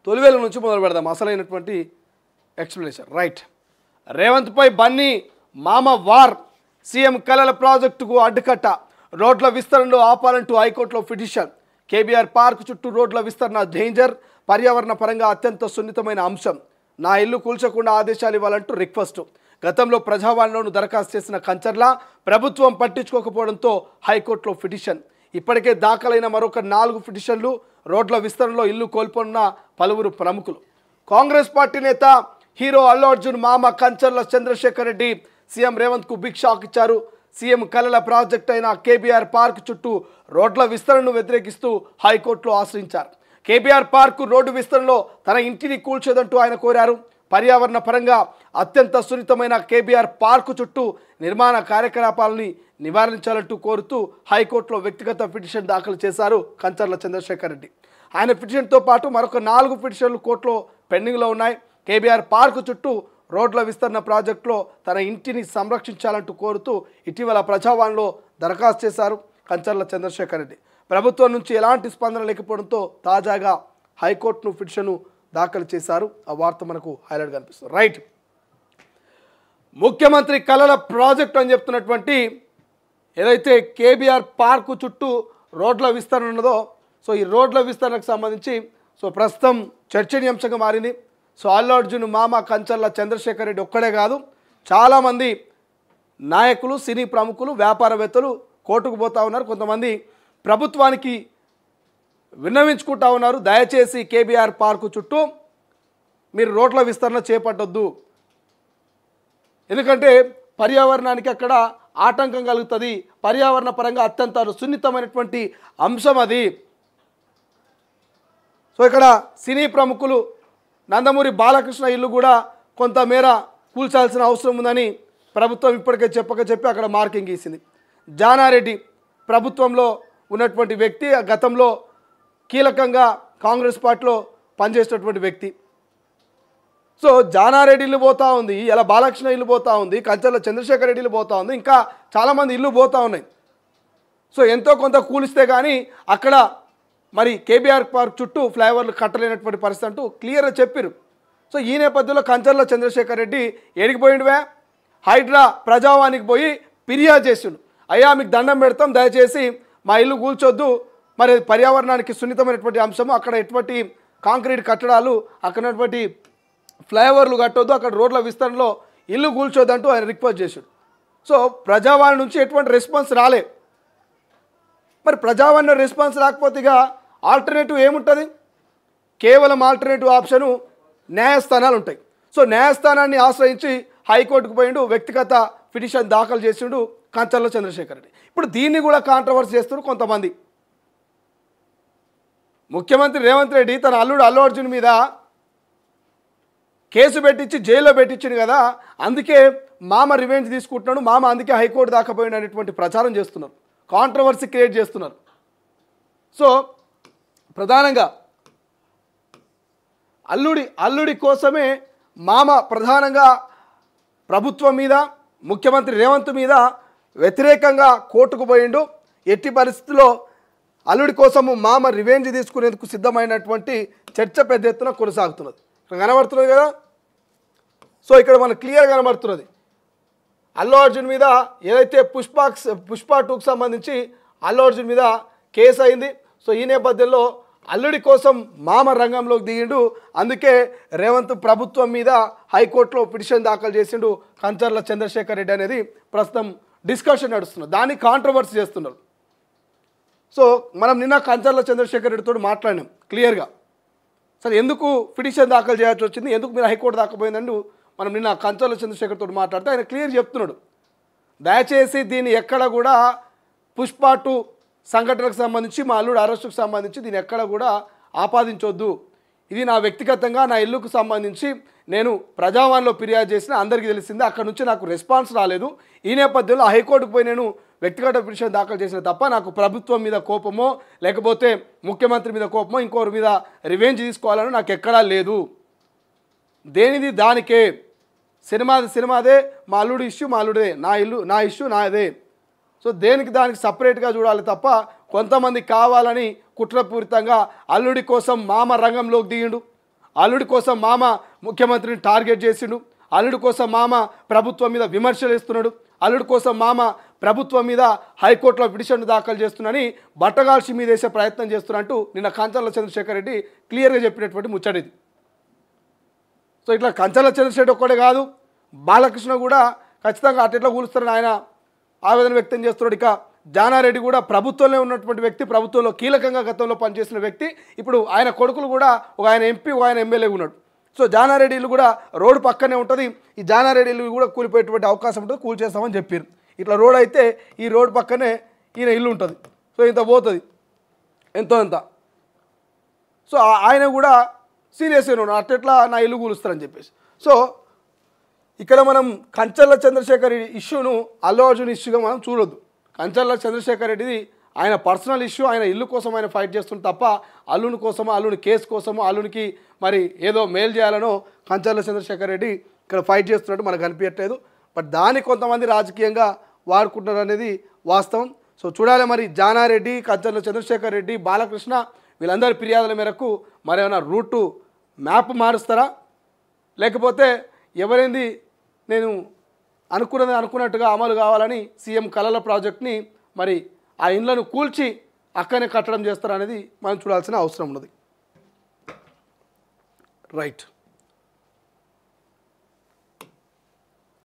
తొలివేల నుంచి మొదలు పెడదాం అసలైనటువంటి ఎక్స్ప్లెనేషన్. రైట్. రేవంత్పై బన్నీ మామ వార్, సీఎం కలల ప్రాజెక్టుకు అడ్డుకట్ట, రోడ్ల విస్తరణలో ఆపాలంటూ హైకోర్టులో పిటిషన్. కేబీఆర్ పార్క్ చుట్టూ రోడ్ల విస్తరణ డేంజర్, పర్యావరణ పరంగా అత్యంత సున్నితమైన అంశం, నా ఇల్లు కూల్చకుండా ఆదేశాలు ఇవ్వాలంటూ రిక్వెస్ట్. గతంలో ప్రజావాణిలోనూ దరఖాస్తు చేసిన కంచర్ల ప్రభుత్వం పట్టించుకోకపోవడంతో హైకోర్టులో పిటిషన్. ఇప్పటికే దాఖలైన మరొక 4 పిటిషన్లు. రోడ్ల విస్తరణలో ఇల్లు కోల్పోన్న పలువురు ప్రముఖులు. కాంగ్రెస్ పార్టీ నేత హీరో అల్లు అర్జున్ మామ కంచర్ల చంద్రశేఖర్ రెడ్డి సీఎం రేవంత్కు బిగ్ షాక్ ఇచ్చారు. సీఎం కలల ప్రాజెక్ట్ అయిన కేబీఆర్ పార్క్ చుట్టూ రోడ్ల విస్తరణను వ్యతిరేకిస్తూ హైకోర్టులో ఆశ్రయించారు. కేబీఆర్ పార్క్ రోడ్డు విస్తరణలో తన ఇంటిని కూల్చేదంటూ ఆయన కోరారు. పర్యావరణ పరంగా అత్యంత సున్నితమైన కేబీఆర్ పార్కు చుట్టూ నిర్మాణ కార్యకలాపాలని నివారించాలంటూ కోరుతూ హైకోర్టులో వ్యక్తిగత పిటిషన్ దాఖలు చేశారు కంచర్ల చంద్రశేఖర్ రెడ్డి. ఆయన పిటిషన్తో పాటు మరొక 4 పిటిషన్లు కోర్టులో పెండింగ్లో ఉన్నాయి. కేబీఆర్ పార్కు చుట్టూ రోడ్ల విస్తరణ ప్రాజెక్టులో తన ఇంటిని సంరక్షించాలంటూ కోరుతూ ఇటీవల ప్రజావాణిలో దరఖాస్తు చేశారు కంచర్ల చంద్రశేఖర్ రెడ్డి. ప్రభుత్వం నుంచి ఎలాంటి స్పందన లేకపోవడంతో తాజాగా హైకోర్టును పిటిషన్ను దాఖలు చేశారు. ఆ వార్త మనకు హైలైట్ కనిపిస్తుంది. రైట్. ముఖ్యమంత్రి కలల ప్రాజెక్టు అని చెప్తున్నటువంటి ఏదైతే కేబీఆర్ పార్కు చుట్టూ రోడ్ల విస్తరణ ఉన్నదో, సో ఈ రోడ్ల విస్తరణకు సంబంధించి ప్రస్తుతం చర్చనీయాంశంగా మారింది. అల్లు అర్జున్ మామ కంచర్ల చంద్రశేఖర్ రెడ్డి ఒక్కడే కాదు, చాలామంది నాయకులు, సినీ ప్రముఖులు, వ్యాపారవేత్తలు కోర్టుకు పోతా ఉన్నారు. కొంతమంది ప్రభుత్వానికి విన్నవించుకుంటా ఉన్నారు, దయచేసి కేబీఆర్ పార్కు చుట్టూ మీరు రోడ్ల విస్తరణ చేపట్టొద్దు, ఎందుకంటే పర్యావరణానికి అక్కడ ఆటంకం కలుగుతుంది, పర్యావరణ పరంగా అత్యంత సున్నితమైనటువంటి అంశం అది. ఇక్కడ సినీ ప్రముఖులు నందమూరి బాలకృష్ణ ఇల్లు కూడా కొంతమేర కూల్చాల్సిన అవసరం ఉందని ప్రభుత్వం ఇప్పటికే చెప్పి అక్కడ మార్కింగ్ గీసింది. జానారెడ్డి ప్రభుత్వంలో ఉన్నటువంటి వ్యక్తి, గతంలో కీలకంగా కాంగ్రెస్ పార్టీలో పనిచేసేటటువంటి వ్యక్తి. జానారెడ్డి ఇల్లు పోతూ ఉంది, ఇలా బాలకృష్ణ ఇల్లు పోతూ ఉంది, కంచర్ల చంద్రశేఖర్ రెడ్డి ఇల్లు పోతూ ఉంది, ఇంకా చాలామంది ఇల్లు పోతూ ఉన్నాయి. ఎంతో కొంత కూలిస్తే కానీ అక్కడ మరి కేబీఆర్ పార్క్ చుట్టూ ఫ్లైఓవర్లు కట్టలేనటువంటి పరిస్థితి అంటూ క్లియర్గా చెప్పారు. ఈ నేపథ్యంలో కంచర్ల చంద్రశేఖర్ రెడ్డి ఏడికిపోయిండువే, హైడ్రా ప్రజావానికి పోయి ఫిర్యాదు చేసిండు. అయ్యా మీకు దండం పెడతాం, దయచేసి మా ఇల్లు కూల్చొద్దు, మరి పర్యావరణానికి సున్నితమైనటువంటి అంశము, అక్కడ ఎటువంటి కాంక్రీట్ కట్టడాలు, అక్కడ ఉన్నటువంటి ఫ్లైఓవర్లు కట్టొద్దు, అక్కడ రోడ్ల విస్తరణలో ఇల్లు కూల్చొద్దు అంటూ ఆయన రిక్వెస్ట్ చేశాడు. ప్రజావాణి నుంచి ఎటువంటి రెస్పాన్స్ రాలే. మరి ప్రజావాణి రెస్పాన్స్ రాకపోతే ఇక ఆల్టర్నేటివ్ ఏముంటుంది? కేవలం ఆల్టర్నేటివ్ ఆప్షను న్యాయస్థానాలు ఉంటాయి. న్యాయస్థానాన్ని ఆశ్రయించి హైకోర్టుకు పోయిండు, వ్యక్తిగత పిటిషన్ దాఖలు చేసిండు కంచర్ల చంద్రశేఖర్ రెడ్డి. ఇప్పుడు దీన్ని కూడా కాంట్రవర్సీ చేస్తున్నారు కొంతమంది. ముఖ్యమంత్రి రేవంత్ రెడ్డి తన అల్లుడు అల్లు అర్జున్ మీద కేసు పెట్టించి జైల్లో పెట్టించింది కదా, అందుకే మామ రివెంజ్ తీసుకుంటున్నాడు, మామ అందుకే హైకోర్టు దాకా పోయిండు అనేటువంటి ప్రచారం చేస్తున్నారు, కాంట్రవర్సీ క్రియేట్ చేస్తున్నారు. ప్రధానంగా అల్లుడి కోసమే మామ ప్రధానంగా ప్రభుత్వం మీద, ముఖ్యమంత్రి రేవంత్ మీద వ్యతిరేకంగా కోర్టుకు పోయిండు. ఎట్టి పరిస్థితుల్లో అల్లుడి కోసము మామ రివెంజ్ తీసుకునేందుకు సిద్ధమైనటువంటి చర్చ పెద్ద ఎత్తున కొనసాగుతున్నది. కనబడుతున్నది కదా. ఇక్కడ మనకు క్లియర్ కనబడుతున్నది. అల్లు అర్జున్ మీద ఏదైతే పుష్ప 2కు సంబంధించి అల్లు అర్జున్ మీద కేసు అయింది. ఈ నేపథ్యంలో అల్లుడి కోసం మామ రంగంలోకి దిగిండు, అందుకే రేవంత్ ప్రభుత్వం మీద హైకోర్టులో పిటిషన్ దాఖలు చేసిండు కంచర్ల చంద్రశేఖర్ రెడ్డి అనేది ప్రస్తుతం డిస్కషన్ నడుస్తున్నది. దాన్ని కాంట్రవర్సీ చేస్తున్నారు. మనం నిన్న కంచర్ల చంద్రశేఖర్ రెడ్డితో మాట్లాడినాం క్లియర్గా. ఎందుకు పిటిషన్ దాఖలు చేయాల్సి వచ్చింది, ఎందుకు మీరు హైకోర్టు దాకా పోయిందంటూ మనం నిన్న కంచర్ల చంద్రశేఖర్ తోటి మాట్లాడితే ఆయన క్లియర్ చెప్తున్నాడు, దయచేసి దీన్ని ఎక్కడ కూడా పుష్ప 2 సంఘటనకు సంబంధించి, మా అల్లుడు అరెస్టుకు సంబంధించి దీన్ని ఎక్కడ కూడా ఆపాదించొద్దు, ఇది నా వ్యక్తిగతంగా నా ఇల్లుకు సంబంధించి నేను ప్రజావాణిలో ఫిర్యాదు చేసిన, అందరికీ తెలిసింది, అక్కడ నుంచి నాకు రెస్పాన్స్ రాలేదు, ఈ నేపథ్యంలో హైకోర్టుకు పోయి నేను వ్యక్తిగత పిటిషన్ దాఖలు చేసిన తప్ప నాకు ప్రభుత్వం మీద కోపమో లేకపోతే ముఖ్యమంత్రి మీద కోపమో ఇంకోరి మీద రివెంజ్ తీసుకోవాలని నాకు ఎక్కడా లేదు, దేనిది దానికే, సినిమాదే, మా అల్లుడు ఇష్యూ మా అల్లుడే, నా ఇల్లు నా ఇష్యూ నాదే. దేనికి దానికి సపరేట్గా చూడాలి తప్ప కొంతమంది కావాలని కుట్రపూరితంగా అల్లుడి కోసం మామ రంగంలోకి దిగిండు. అల్లుడి కోసం మామ ముఖ్యమంత్రిని టార్గెట్ చేసిండు, అల్లుడి కోసం మామ ప్రభుత్వం మీద విమర్శలు ఇస్తున్నాడు, అల్లుడి కోసం మామ ప్రభుత్వం మీద హైకోర్టులో పిటిషన్ దాఖలు చేస్తున్నానని బట్టగాల్చి మీద వేసే ప్రయత్నం చేస్తున్నట్టు నిన్న కంచర్ల చంద్రశేఖర్ రెడ్డి క్లియర్గా చెప్పినటువంటి ముచ్చటిది. సో ఇట్లా కంచర్ల చంద్రశేఖర్ ఒక్కడే కాదు, బాలకృష్ణ కూడా ఖచ్చితంగా అట్లా కూలుస్తారని ఆయన ఆవేదన వ్యక్తం చేస్తున్నాడు. ఇక జానారెడ్డి కూడా ప్రభుత్వంలో ఉన్నటువంటి వ్యక్తి, ప్రభుత్వంలో కీలకంగా గతంలో పనిచేసిన వ్యక్తి. ఇప్పుడు ఆయన కొడుకులు కూడా ఒక ఆయన ఎంపీ, ఒక ఆయన ఎమ్మెల్యే ఉన్నాడు. సో జానారెడ్డి ఇల్లు కూడా రోడ్డు పక్కనే ఉంటుంది. ఈ జానారెడ్డి ఇల్లు కూడా కూలిపోయేటువంటి అవకాశం ఉంటుంది, కూల్చేస్తామని చెప్పారు. ఇట్లా రోడ్ అయితే ఈ రోడ్ పక్కనే ఈయన ఇల్లు ఉంటుంది. సో ఇంత పోతుంది ఎంతో ఎంత. సో ఆయన కూడా సీరియస్గా ఉన్నాడు, అట్లా నా ఇల్లు కూలుస్తారని చెప్పేసి. సో ఇక్కడ మనం కంచర్ల చంద్రశేఖర్ ఇష్యూను అల్లు అర్జున్ ఇష్యూగా మనం చూడొద్దు. కంచర్ల చంద్రశేఖర్ రెడ్డిది ఆయన పర్సనల్ ఇష్యూ, ఆయన ఇల్లు కోసం ఆయన ఫైట్ చేస్తుంది తప్ప అల్లుని కోసమో, అల్లుని కేసు కోసమో, అల్లునికి మరి ఏదో మేలు చేయాలనో కంచర్ల చంద్రశేఖర్ రెడ్డి ఇక్కడ ఫైట్ చేస్తున్నట్టు మనకు అనిపించట్లేదు. బట్ దాన్ని కొంతమంది రాజకీయంగా వాడుకుంటున్నారు అనేది వాస్తవం. సో చూడాలి మరి జానారెడ్డి, కంచర్ల చంద్రశేఖర్ రెడ్డి, బాలకృష్ణ వీళ్ళందరి ఫిర్యాదుల మేరకు మరి ఏమైనా రూటు మ్యాప్ మారుస్తారా, లేకపోతే ఎవరైంది నేను అనుకున్నది అనుకున్నట్టుగా అమలు కావాలని సీఎం కలల ప్రాజెక్ట్ని మరి ఆ ఇండ్లను కూల్చి అక్కనే కట్టడం చేస్తారనేది మనం చూడాల్సిన అవసరం ఉన్నది. రైట్.